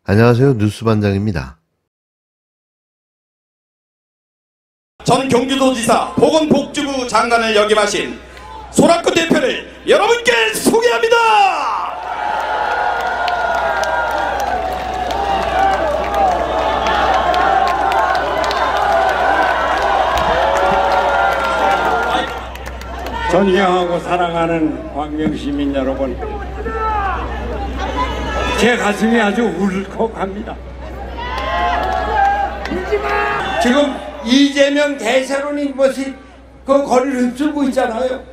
안녕하세요. 뉴스반장입니다. 전 경기도지사 보건복지부 장관을 역임하신 손학규 대표를 여러분께 소개합니다. 존경하고 사랑하는 광명시민 여러분, 제 가슴이 아주 울컥합니다. 지금 이재명 대세론인 것이 그 거리를 휩쓸고 있잖아요.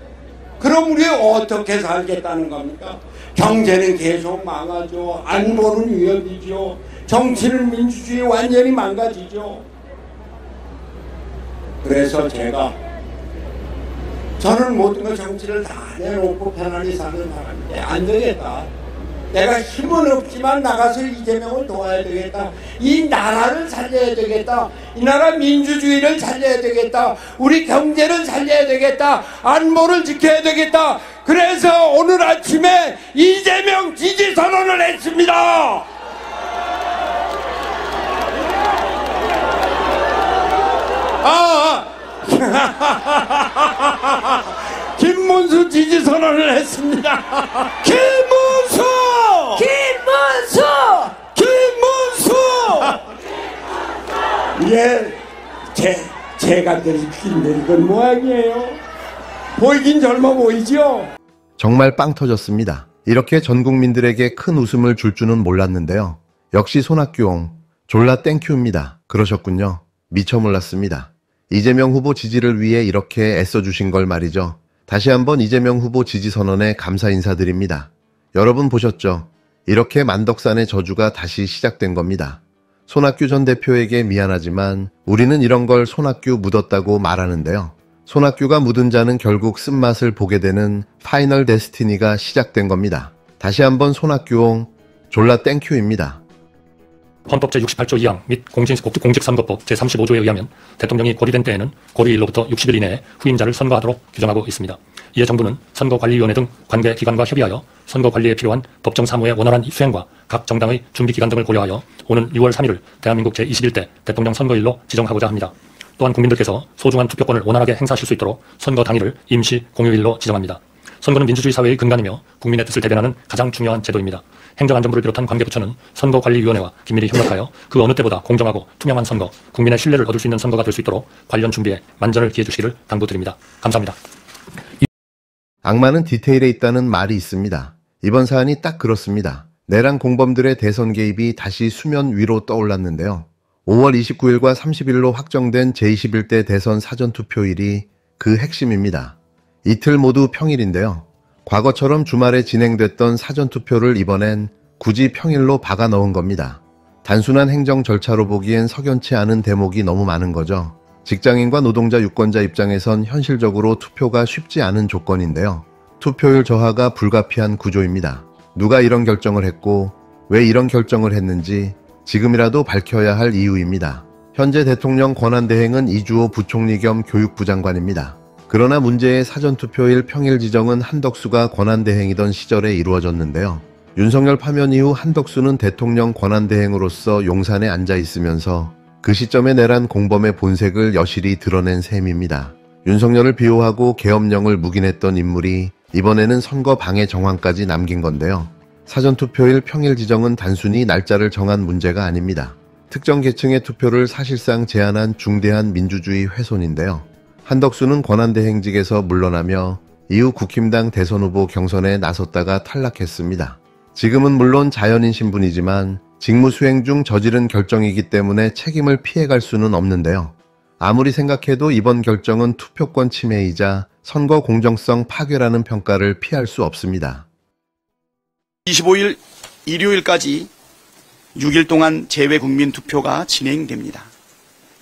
그럼 우리 어떻게 살겠다는 겁니까? 경제는 계속 망하죠. 안보는 위협이죠. 정치는 민주주의 완전히 망가지죠. 그래서 저는 모든 걸 정치를 다 내놓고 편안히 사는 사람인데 안 되겠다. 내가 힘은 없지만 나가서 이재명을 도와야 되겠다. 이 나라를 살려야 되겠다. 이 나라 민주주의를 살려야 되겠다. 우리 경제를 살려야 되겠다. 안보를 지켜야 되겠다. 그래서 오늘 아침에 이재명 지지 선언을 했습니다. 김문수 지지 선언을 했습니다. 김문수! 예, 제가 늙은 모양이에요. 보이긴 젊어 보이죠? 정말 빵 터졌습니다. 이렇게 전 국민들에게 큰 웃음을 줄 줄은 몰랐는데요. 역시 손학규옹, 졸라 땡큐입니다. 그러셨군요. 미처 몰랐습니다. 이재명 후보 지지를 위해 이렇게 애써주신 걸 말이죠. 다시 한번 이재명 후보 지지 선언에 감사 인사드립니다. 여러분 보셨죠? 이렇게 만덕산의 저주가 다시 시작된 겁니다. 손학규 전 대표에게 미안하지만 우리는 이런 걸 손학규 묻었다고 말하는데요. 손학규가 묻은 자는 결국 쓴맛을 보게 되는 파이널 데스티니가 시작된 겁니다. 다시 한번 손학규옹, 졸라 땡큐입니다. 헌법 제68조 2항 및 공직선거법 제35조에 의하면 대통령이 고리된 때에는 고리일로부터 60일 이내에 후임자를 선거하도록 규정하고 있습니다. 이에 정부는 선거관리위원회 등 관계기관과 협의하여 선거관리에 필요한 법정 사무의 원활한 수행과 각 정당의 준비기간 등을 고려하여 오는 6월 3일을 대한민국 제21대 대통령 선거일로 지정하고자 합니다. 또한 국민들께서 소중한 투표권을 원활하게 행사하실 수 있도록 선거 당일을 임시 공휴일로 지정합니다. 선거는 민주주의 사회의 근간이며 국민의 뜻을 대변하는 가장 중요한 제도입니다. 행정안전부를 비롯한 관계부처는 선거관리위원회와 긴밀히 협력하여 그 어느 때보다 공정하고 투명한 선거, 국민의 신뢰를 얻을 수 있는 선거가 될 수 있도록 관련 준비에 만전을 기해 주시기를 당부드립니다. 감사합니다. 악마는 디테일에 있다는 말이 있습니다. 이번 사안이 딱 그렇습니다. 내란 공범들의 대선 개입이 다시 수면 위로 떠올랐는데요. 5월 29일과 30일로 확정된 제21대 대선 사전투표일이 그 핵심입니다. 이틀 모두 평일인데요. 과거처럼 주말에 진행됐던 사전투표를 이번엔 굳이 평일로 박아 넣은 겁니다. 단순한 행정 절차로 보기엔 석연치 않은 대목이 너무 많은 거죠. 직장인과 노동자, 유권자 입장에선 현실적으로 투표가 쉽지 않은 조건인데요. 투표율 저하가 불가피한 구조입니다. 누가 이런 결정을 했고 왜 이런 결정을 했는지 지금이라도 밝혀야 할 이유입니다. 현재 대통령 권한대행은 이주호 부총리 겸 교육부 장관입니다. 그러나 문제의 사전투표일 평일 지정은 한덕수가 권한대행이던 시절에 이루어졌는데요. 윤석열 파면 이후 한덕수는 대통령 권한대행으로서 용산에 앉아 있으면서 그 시점에 내란 공범의 본색을 여실히 드러낸 셈입니다. 윤석열을 비호하고 계엄령을 묵인했던 인물이 이번에는 선거 방해 정황까지 남긴 건데요. 사전투표일 평일 지정은 단순히 날짜를 정한 문제가 아닙니다. 특정 계층의 투표를 사실상 제한한 중대한 민주주의 훼손인데요. 한덕수는 권한대행직에서 물러나며 이후 국힘당 대선 후보 경선에 나섰다가 탈락했습니다. 지금은 물론 자연인 신분이지만 직무 수행 중 저지른 결정이기 때문에 책임을 피해갈 수는 없는데요. 아무리 생각해도 이번 결정은 투표권 침해이자 선거 공정성 파괴라는 평가를 피할 수 없습니다. 25일 일요일까지 6일 동안 재외국민 투표가 진행됩니다.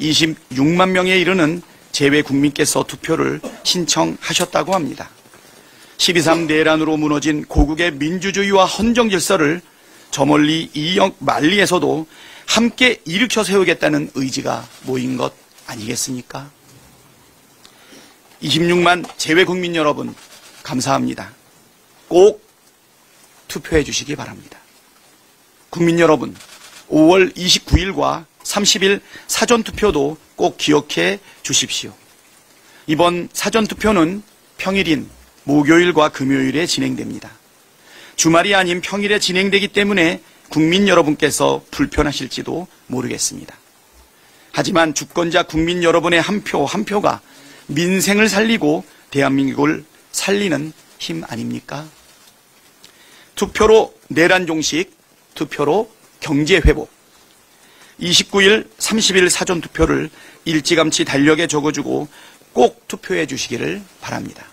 26만 명에 이르는 재외국민께서 투표를 신청하셨다고 합니다. 12.3 내란으로 무너진 고국의 민주주의와 헌정 질서를 저 멀리 이 만리에서도 함께 일으켜 세우겠다는 의지가 모인 것 아니겠습니까? 26만 재외국민 여러분 감사합니다. 꼭 투표해 주시기 바랍니다. 국민 여러분 5월 29일과 30일 사전투표도 꼭 기억해 주십시오. 이번 사전투표는 평일인 목요일과 금요일에 진행됩니다. 주말이 아닌 평일에 진행되기 때문에 국민 여러분께서 불편하실지도 모르겠습니다. 하지만 주권자 국민 여러분의 한 표 한 표가 민생을 살리고 대한민국을 살리는 힘 아닙니까? 투표로 내란 종식, 투표로 경제 회복. 29일, 30일 사전투표를 일찌감치 달력에 적어주고 꼭 투표해 주시기를 바랍니다.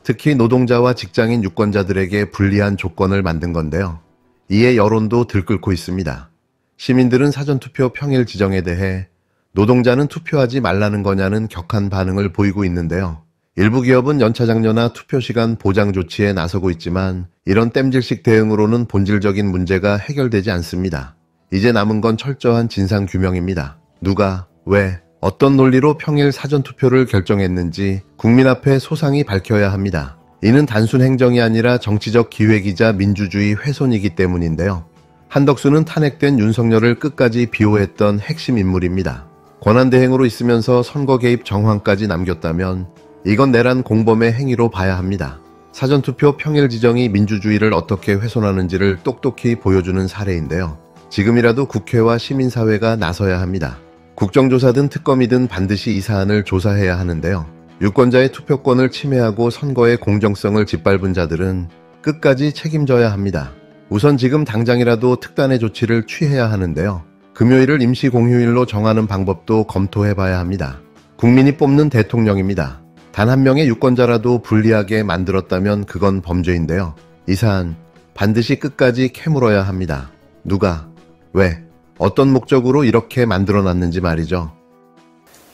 특히 노동자와 직장인 유권자들에게 불리한 조건을 만든 건데요. 이에 여론도 들끓고 있습니다. 시민들은 사전투표 평일 지정에 대해 노동자는 투표하지 말라는 거냐는 격한 반응을 보이고 있는데요. 일부 기업은 연차장려나 투표시간 보장 조치에 나서고 있지만 이런 땜질식 대응으로는 본질적인 문제가 해결되지 않습니다. 이제 남은 건 철저한 진상규명입니다. 누가, 왜, 어떤 논리로 평일 사전투표를 결정했는지 국민 앞에 소상히 밝혀야 합니다. 이는 단순 행정이 아니라 정치적 기획이자 민주주의 훼손이기 때문인데요. 한덕수는 탄핵된 윤석열을 끝까지 비호했던 핵심 인물입니다. 권한대행으로 있으면서 선거 개입 정황까지 남겼다면 이건 내란 공범의 행위로 봐야 합니다. 사전투표 평일 지정이 민주주의를 어떻게 훼손하는지를 똑똑히 보여주는 사례인데요. 지금이라도 국회와 시민사회가 나서야 합니다. 국정조사든 특검이든 반드시 이 사안을 조사해야 하는데요. 유권자의 투표권을 침해하고 선거의 공정성을 짓밟은 자들은 끝까지 책임져야 합니다. 우선 지금 당장이라도 특단의 조치를 취해야 하는데요. 금요일을 임시 공휴일로 정하는 방법도 검토해봐야 합니다. 국민이 뽑는 대통령입니다. 단 한 명의 유권자라도 불리하게 만들었다면 그건 범죄인데요. 이 사안 반드시 끝까지 캐물어야 합니다. 누가, 왜, 어떤 목적으로 이렇게 만들어놨는지 말이죠.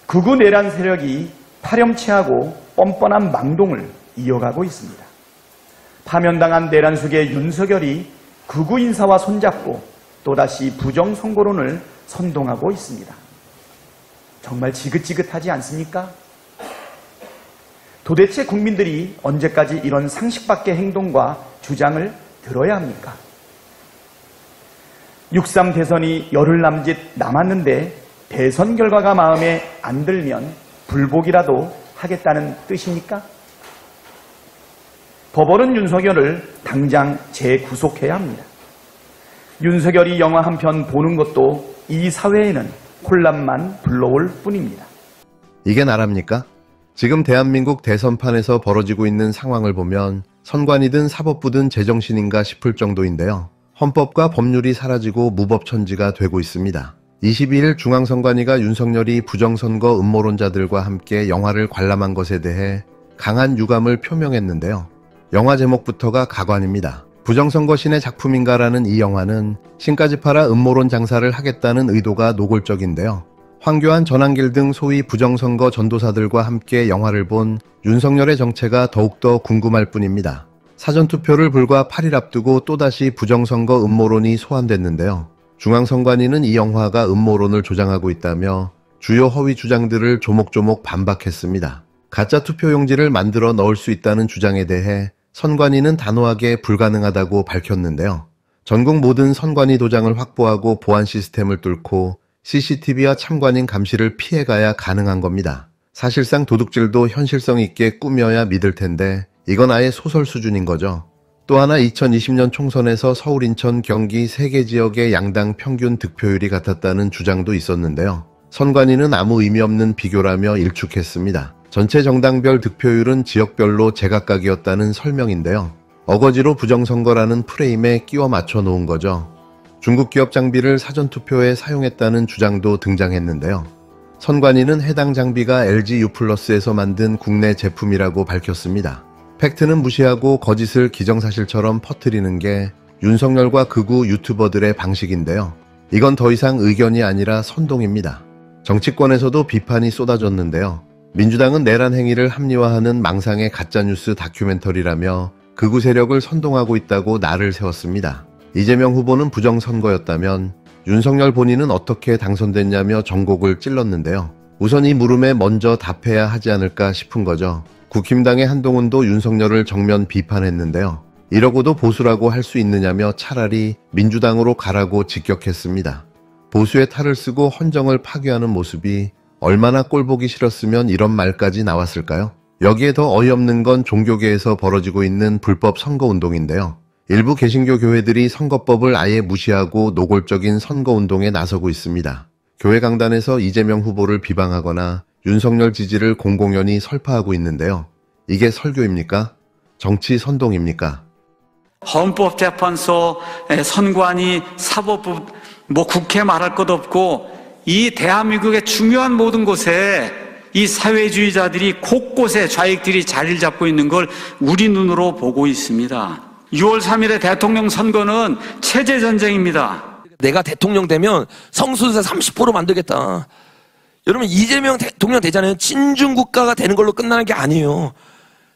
극우 내란 세력이 파렴치하고 뻔뻔한 망동을 이어가고 있습니다. 파면당한 내란 속의 윤석열이 극우 인사와 손잡고 또다시 부정선거론을 선동하고 있습니다. 정말 지긋지긋하지 않습니까? 도대체 국민들이 언제까지 이런 상식 밖의 행동과 주장을 들어야 합니까? 6.3 대선이 열흘 남짓 남았는데 대선 결과가 마음에 안 들면 불복이라도 하겠다는 뜻입니까? 법원은 윤석열을 당장 재구속해야 합니다. 윤석열이 영화 한 편 보는 것도 이 사회에는 혼란만 불러올 뿐입니다. 이게 나랍니까? 지금 대한민국 대선판에서 벌어지고 있는 상황을 보면 선관위든 사법부든 제정신인가 싶을 정도인데요. 헌법과 법률이 사라지고 무법천지가 되고 있습니다. 22일 중앙선관위가 윤석열이 부정선거 음모론자들과 함께 영화를 관람한 것에 대해 강한 유감을 표명했는데요. 영화 제목부터가 가관입니다. 부정선거 신의 작품인가라는 이 영화는 신까지 팔아 음모론 장사를 하겠다는 의도가 노골적인데요. 황교안, 전한길 등 소위 부정선거 전도사들과 함께 영화를 본 윤석열의 정체가 더욱더 궁금할 뿐입니다. 사전투표를 불과 8일 앞두고 또다시 부정선거 음모론이 소환됐는데요. 중앙선관위는 이 영화가 음모론을 조장하고 있다며 주요 허위 주장들을 조목조목 반박했습니다. 가짜 투표용지를 만들어 넣을 수 있다는 주장에 대해 선관위는 단호하게 불가능하다고 밝혔는데요. 전국 모든 선관위 도장을 확보하고 보안 시스템을 뚫고 CCTV와 참관인 감시를 피해가야 가능한 겁니다. 사실상 도둑질도 현실성 있게 꾸며야 믿을 텐데 이건 아예 소설 수준인 거죠. 또 하나 2020년 총선에서 서울, 인천, 경기 3개 지역의 양당 평균 득표율이 같았다는 주장도 있었는데요. 선관위는 아무 의미 없는 비교라며 일축했습니다. 전체 정당별 득표율은 지역별로 제각각이었다는 설명인데요. 어거지로 부정선거라는 프레임에 끼워 맞춰 놓은 거죠. 중국 기업 장비를 사전투표에 사용했다는 주장도 등장했는데요. 선관위는 해당 장비가 LG U+에서 만든 국내 제품이라고 밝혔습니다. 팩트는 무시하고 거짓을 기정사실처럼 퍼뜨리는 게 윤석열과 극우 유튜버들의 방식인데요. 이건 더 이상 의견이 아니라 선동입니다. 정치권에서도 비판이 쏟아졌는데요. 민주당은 내란 행위를 합리화하는 망상의 가짜뉴스 다큐멘터리라며 극우 세력을 선동하고 있다고 날을 세웠습니다. 이재명 후보는 부정선거였다면 윤석열 본인은 어떻게 당선됐냐며 전곡을 찔렀는데요. 우선 이 물음에 먼저 답해야 하지 않을까 싶은 거죠. 국힘당의 한동훈도 윤석열을 정면 비판했는데요. 이러고도 보수라고 할 수 있느냐며 차라리 민주당으로 가라고 직격했습니다. 보수의 탈을 쓰고 헌정을 파괴하는 모습이 얼마나 꼴보기 싫었으면 이런 말까지 나왔을까요? 여기에 더 어이없는 건 종교계에서 벌어지고 있는 불법 선거운동인데요. 일부 개신교 교회들이 선거법을 아예 무시하고 노골적인 선거운동에 나서고 있습니다. 교회 강단에서 이재명 후보를 비방하거나 윤석열 지지를 공공연히 설파하고 있는데요. 이게 설교입니까? 정치 선동입니까? 헌법재판소, 선관위, 사법부, 국회 말할 것 없고 이 대한민국의 중요한 모든 곳에 이 사회주의자들이 곳곳에 좌익들이 자리를 잡고 있는 걸 우리 눈으로 보고 있습니다. 6월 3일의 대통령 선거는 체제전쟁입니다. 내가 대통령 되면 성소수자 30% 만들겠다. 여러분, 이재명 대통령 되잖아요. 친중국가가 되는 걸로 끝나는 게 아니에요.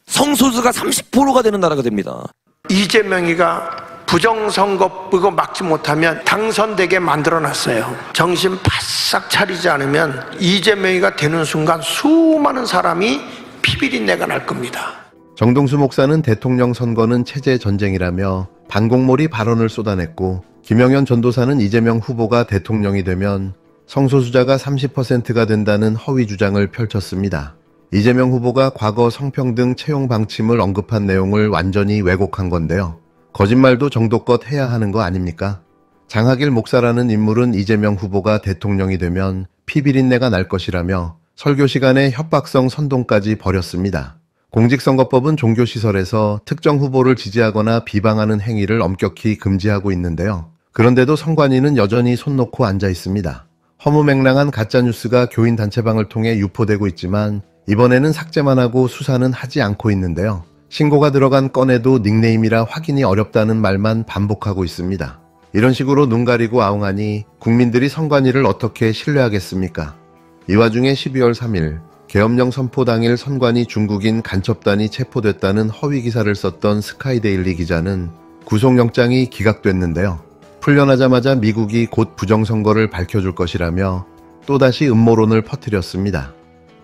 성소수가 30%가 되는 나라가 됩니다. 이재명이가 부정선거법을 막지 못하면 당선되게 만들어놨어요. 정신 바싹 차리지 않으면 이재명이가 되는 순간 수많은 사람이 피비린내가 날 겁니다. 정동수 목사는 대통령 선거는 체제 전쟁이라며 반공몰이 발언을 쏟아냈고, 김영현 전도사는 이재명 후보가 대통령이 되면 성소수자가 30%가 된다는 허위 주장을 펼쳤습니다. 이재명 후보가 과거 성평등 채용 방침을 언급한 내용을 완전히 왜곡한 건데요. 거짓말도 정도껏 해야 하는 거 아닙니까? 장하길 목사라는 인물은 이재명 후보가 대통령이 되면 피비린내가 날 것이라며 설교 시간에 협박성 선동까지 벌였습니다. 공직선거법은 종교시설에서 특정 후보를 지지하거나 비방하는 행위를 엄격히 금지하고 있는데요. 그런데도 선관위는 여전히 손 놓고 앉아 있습니다. 허무맹랑한 가짜뉴스가 교인 단체방을 통해 유포되고 있지만 이번에는 삭제만 하고 수사는 하지 않고 있는데요. 신고가 들어간 건에도 닉네임이라 확인이 어렵다는 말만 반복하고 있습니다. 이런 식으로 눈 가리고 아웅하니 국민들이 선관위를 어떻게 신뢰하겠습니까? 이 와중에 12월 3일 계엄령 선포 당일 선관위 중국인 간첩단이 체포됐다는 허위 기사를 썼던 스카이데일리 기자는 구속영장이 기각됐는데요. 풀려나자마자 미국이 곧 부정선거를 밝혀줄 것이라며 또다시 음모론을 퍼뜨렸습니다.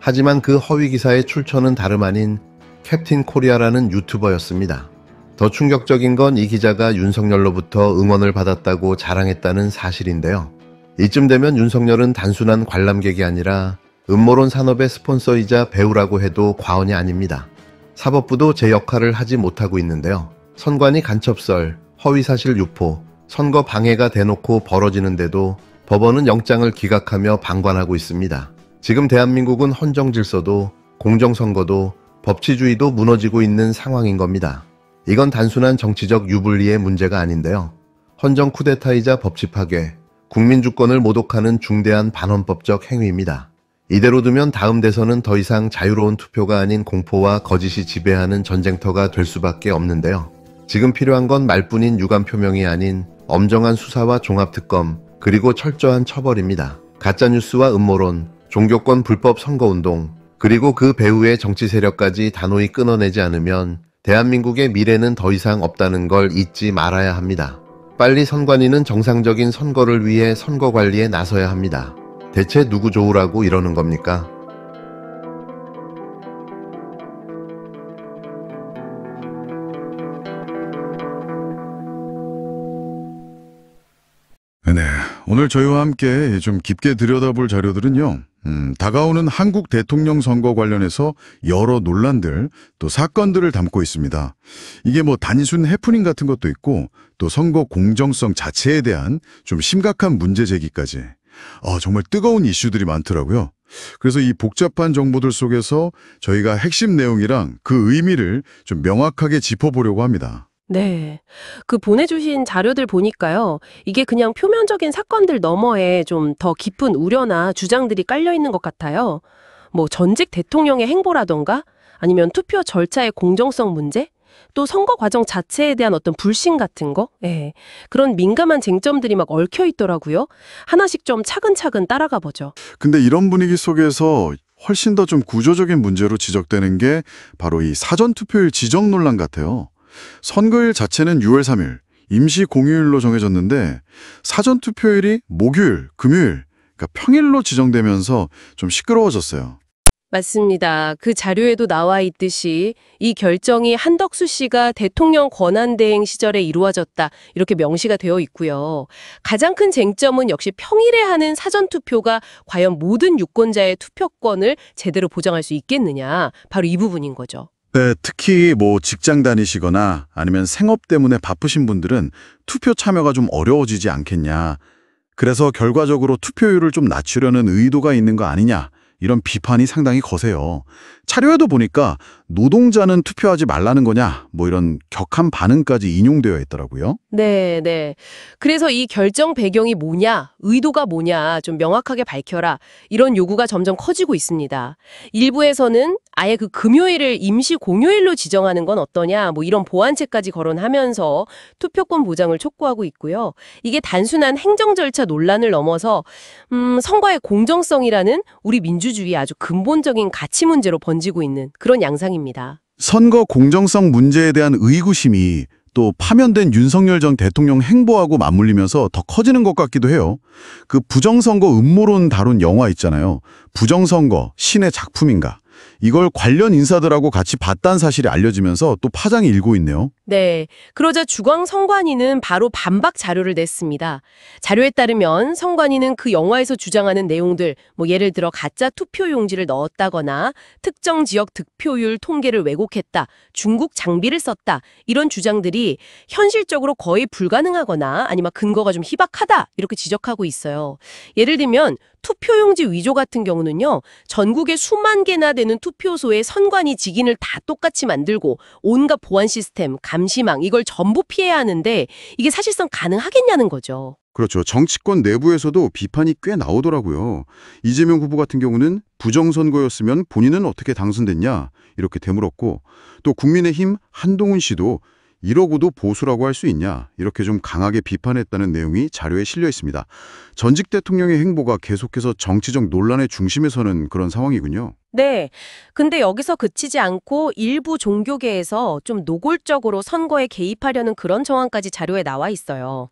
하지만 그 허위 기사의 출처는 다름 아닌 캡틴 코리아라는 유튜버였습니다. 더 충격적인 건 이 기자가 윤석열로부터 응원을 받았다고 자랑했다는 사실인데요. 이쯤 되면 윤석열은 단순한 관람객이 아니라 음모론 산업의 스폰서이자 배우라고 해도 과언이 아닙니다. 사법부도 제 역할을 하지 못하고 있는데요. 선관위 간첩설, 허위사실 유포, 선거 방해가 대놓고 벌어지는데도 법원은 영장을 기각하며 방관하고 있습니다. 지금 대한민국은 헌정질서도 공정선거도 법치주의도 무너지고 있는 상황인 겁니다. 이건 단순한 정치적 유불리의 문제가 아닌데요. 헌정 쿠데타이자 법치 파괴, 국민 주권을 모독하는 중대한 반헌법적 행위입니다. 이대로 두면 다음 대선은 더 이상 자유로운 투표가 아닌 공포와 거짓이 지배하는 전쟁터가 될 수밖에 없는데요. 지금 필요한 건 말뿐인 유감 표명이 아닌 엄정한 수사와 종합특검, 그리고 철저한 처벌입니다. 가짜뉴스와 음모론, 종교권 불법 선거운동, 그리고 그 배후의 정치 세력까지 단호히 끊어내지 않으면 대한민국의 미래는 더 이상 없다는 걸 잊지 말아야 합니다. 빨리 선관위는 정상적인 선거를 위해 선거 관리에 나서야 합니다. 대체 누구 좋으라고 이러는 겁니까? 네, 오늘 저희와 함께 좀 깊게 들여다볼 자료들은요. 다가오는 한국 대통령 선거 관련해서 여러 논란들, 또 사건들을 담고 있습니다. 이게 단순 해프닝 같은 것도 있고, 또 선거 공정성 자체에 대한 좀 심각한 문제 제기까지. 정말 뜨거운 이슈들이 많더라고요. 그래서 이 복잡한 정보들 속에서 저희가 핵심 내용이랑 그 의미를 좀 명확하게 짚어보려고 합니다. 네. 그 보내주신 자료들 보니까요. 이게 그냥 표면적인 사건들 너머에 좀 더 깊은 우려나 주장들이 깔려 있는 것 같아요. 전직 대통령의 행보라던가 아니면 투표 절차의 공정성 문제? 또 선거 과정 자체에 대한 어떤 불신 같은 거? 예. 그런 민감한 쟁점들이 막 얽혀 있더라고요. 하나씩 좀 차근차근 따라가 보죠. 근데 이런 분위기 속에서 훨씬 더 좀 구조적인 문제로 지적되는 게 바로 이 사전투표일 지정 논란 같아요. 선거일 자체는 6월 3일 임시 공휴일로 정해졌는데 사전투표일이 목요일, 금요일, 그러니까 평일로 지정되면서 좀 시끄러워졌어요. 맞습니다. 그 자료에도 나와 있듯이 이 결정이 한덕수 씨가 대통령 권한대행 시절에 이루어졌다 이렇게 명시가 되어 있고요. 가장 큰 쟁점은 역시 평일에 하는 사전투표가 과연 모든 유권자의 투표권을 제대로 보장할 수 있겠느냐, 바로 이 부분인 거죠. 네, 특히 뭐 직장 다니시거나 아니면 생업 때문에 바쁘신 분들은 투표 참여가 좀 어려워지지 않겠냐. 그래서 결과적으로 투표율을 좀 낮추려는 의도가 있는 거 아니냐. 이런 비판이 상당히 거세요. 자료에도 보니까 노동자는 투표하지 말라는 거냐, 뭐 이런 격한 반응까지 인용되어 있더라고요. 네. 그래서 이 결정 배경이 뭐냐, 의도가 뭐냐 좀 명확하게 밝혀라, 이런 요구가 점점 커지고 있습니다. 일부에서는 아예 그 금요일을 임시 공휴일로 지정하는 건 어떠냐, 뭐 이런 보완책까지 거론하면서 투표권 보장을 촉구하고 있고요. 이게 단순한 행정 절차 논란을 넘어서 선거의 공정성이라는 우리 민주주의의 아주 근본적인 가치 문제로 번지고 있는 그런 양상입니다. 선거 공정성 문제에 대한 의구심이 또 파면된 윤석열 전 대통령 행보하고 맞물리면서 더 커지는 것 같기도 해요. 그 부정선거 음모론 다룬 영화 있잖아요. 부정선거, 신의 작품인가. 이걸 관련 인사들하고 같이 봤다는 사실이 알려지면서 또 파장이 일고 있네요. 네. 그러자 중앙선관위는 바로 반박 자료를 냈습니다. 자료에 따르면 선관위는 그 영화에서 주장하는 내용들, 뭐 예를 들어 가짜 투표용지를 넣었다거나 특정 지역 득표율 통계를 왜곡했다, 중국 장비를 썼다, 이런 주장들이 현실적으로 거의 불가능하거나 아니면 근거가 좀 희박하다 이렇게 지적하고 있어요. 예를 들면 투표용지 위조 같은 경우는요, 전국에 수만 개나 되는 투표소에 선관위 직인을 다 똑같이 만들고 온갖 보안 시스템, 감시망 이걸 전부 피해야 하는데 이게 사실상 가능하겠냐는 거죠. 그렇죠. 정치권 내부에서도 비판이 꽤 나오더라고요. 이재명 후보 같은 경우는 부정선거였으면 본인은 어떻게 당선됐냐 이렇게 되물었고, 또 국민의힘 한동훈 씨도 이러고도 보수라고 할 수 있냐 이렇게 좀 강하게 비판했다는 내용이 자료에 실려 있습니다. 전직 대통령의 행보가 계속해서 정치적 논란의 중심에 서는 그런 상황이군요. 네. 근데 여기서 그치지 않고 일부 종교계에서 좀 노골적으로 선거에 개입하려는 그런 정황까지 자료에 나와 있어요.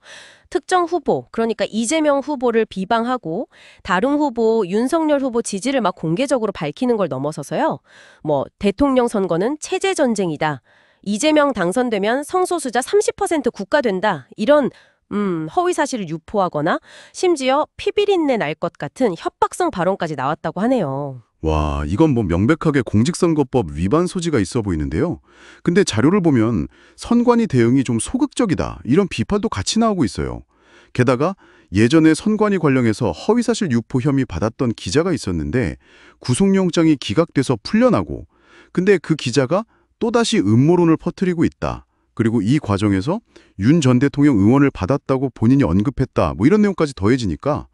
특정 후보, 그러니까 이재명 후보를 비방하고 다른 후보, 윤석열 후보 지지를 막 공개적으로 밝히는 걸 넘어서서요. 뭐 대통령 선거는 체제 전쟁이다. 이재명 당선되면 성소수자 30% 국가된다. 이런 허위 사실을 유포하거나 심지어 피비린내 날 것 같은 협박성 발언까지 나왔다고 하네요. 와, 이건 뭐 명백하게 공직선거법 위반 소지가 있어 보이는데요. 근데 자료를 보면 선관위 대응이 좀 소극적이다, 이런 비판도 같이 나오고 있어요. 게다가 예전에 선관위 관련해서 허위사실 유포 혐의 받았던 기자가 있었는데 구속영장이 기각돼서 풀려나고, 근데 그 기자가 또다시 음모론을 퍼뜨리고 있다. 그리고 이 과정에서 윤 전 대통령 응원을 받았다고 본인이 언급했다. 뭐 이런 내용까지 더해지니까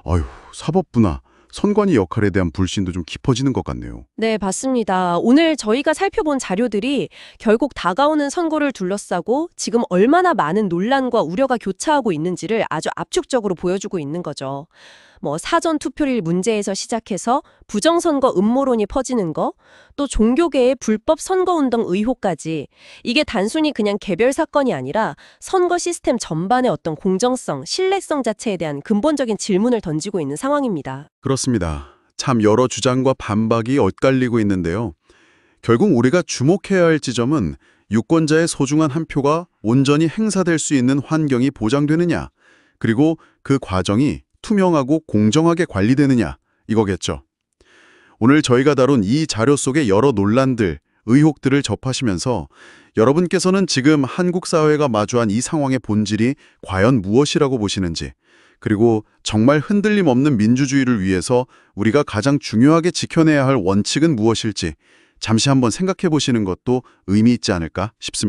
아유, 사법부나 선관위 역할에 대한 불신도 좀 깊어지는 것 같네요. 네, 맞습니다. 오늘 저희가 살펴본 자료들이 결국 다가오는 선거를 둘러싸고 지금 얼마나 많은 논란과 우려가 교차하고 있는지를 아주 압축적으로 보여주고 있는 거죠. 뭐 사전 투표일 문제에서 시작해서 부정선거 음모론이 퍼지는 거, 또 종교계의 불법 선거운동 의혹까지, 이게 단순히 그냥 개별 사건이 아니라 선거 시스템 전반의 어떤 공정성, 신뢰성 자체에 대한 근본적인 질문을 던지고 있는 상황입니다. 그렇습니다. 참 여러 주장과 반박이 엇갈리고 있는데요. 결국 우리가 주목해야 할 지점은 유권자의 소중한 한 표가 온전히 행사될 수 있는 환경이 보장되느냐, 그리고 그 과정이 투명하고 공정하게 관리되느냐, 이거겠죠. 오늘 저희가 다룬 이 자료 속의 여러 논란들, 의혹들을 접하시면서 여러분께서는 지금 한국 사회가 마주한 이 상황의 본질이 과연 무엇이라고 보시는지, 그리고 정말 흔들림 없는 민주주의를 위해서 우리가 가장 중요하게 지켜내야 할 원칙은 무엇일지 잠시 한번 생각해 보시는 것도 의미 있지 않을까 싶습니다.